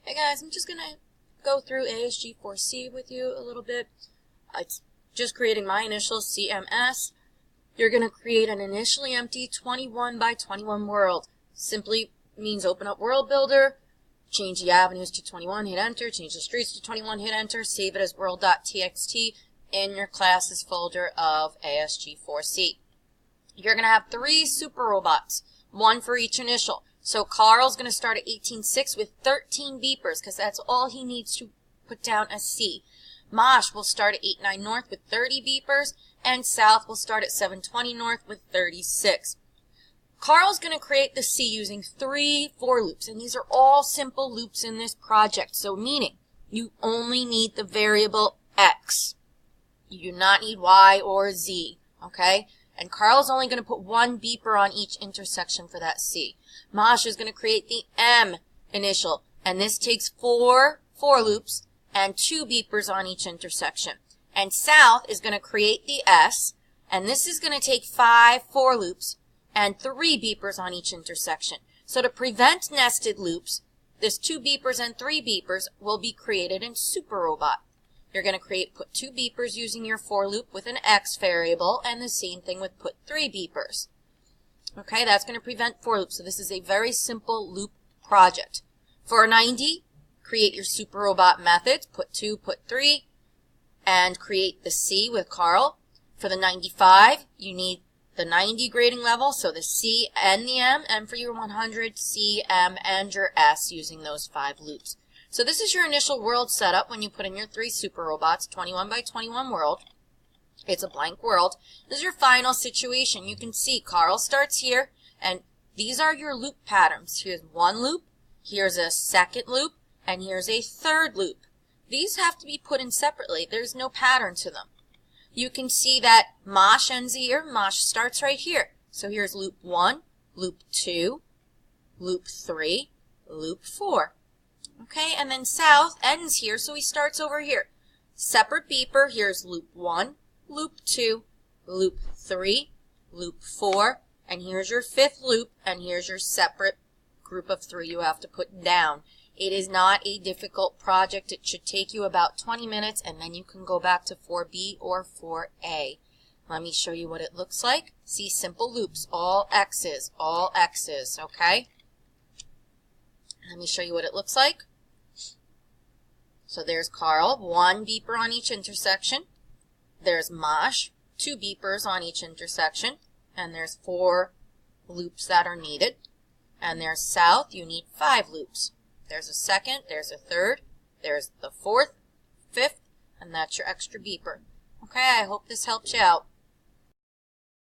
Hey guys, I'm just going to go through Asg4c with you a little bit. It's just creating my initial CMS. You're going to create an initially empty 21 by 21 world. Simply means open up world builder, change the avenues to 21, hit enter, change the streets to 21, hit enter, save it as world.txt in your classes folder of Asg4c. You're going to have 3 super robots, 1 for each initial. So Carl's going to start at 18.6 with 13 beepers because that's all he needs to put down a C. Mosh will start at 8.9 north with 30 beepers, and South will start at 7.20 north with 36. Carl's going to create the C using 3 for loops, and these are all simple loops in this project. So meaning you only need the variable X. You do not need Y or Z, okay? And Carl's only going to put 1 beeper on each intersection for that C. Mosh is going to create the M initial, and this takes 4 for loops and 2 beepers on each intersection. And South is going to create the S, and this is going to take 5 for loops and 3 beepers on each intersection. So to prevent nested loops, this 2 beepers and 3 beepers will be created in Super Robot. You're going to put 2 beepers using your for loop with an X variable, and the same thing with put 3 beepers. Okay, that's going to prevent for loops. So this is a very simple loop project. For 90, create your Super Robot methods, put 2, put 3, and create the C with Carl. For the 95, you need the 90 grading level, so the C and the M, and for your 100, C, M, and your S using those 5 loops. So this is your initial world setup when you put in your 3 super robots, 21 by 21 world. It's a blank world. This is your final situation. You can see Carl starts here, and these are your loop patterns. Here's 1 loop, here's a 2nd loop, and here's a 3rd loop. These have to be put in separately. There's no pattern to them. You can see that Mosh ends here. Mosh starts right here. So here's loop 1, loop 2, loop 3, loop 4. Okay, and then South ends here, so he starts over here. Separate beeper, here's loop 1, loop 2, loop 3, loop 4, and here's your 5th loop, and here's your separate group of 3 you have to put down. It is not a difficult project. It should take you about 20 minutes, and then you can go back to 4B or 4A. Let me show you what it looks like. See, simple loops, all X's, okay? Let me show you what it looks like. So there's Carl, 1 beeper on each intersection. There's Mosh, 2 beepers on each intersection. And there's 4 loops that are needed. And there's South, you need 5 loops. There's a 2nd, there's a 3rd, there's the 4th, 5th, and that's your extra beeper. Okay, I hope this helps you out.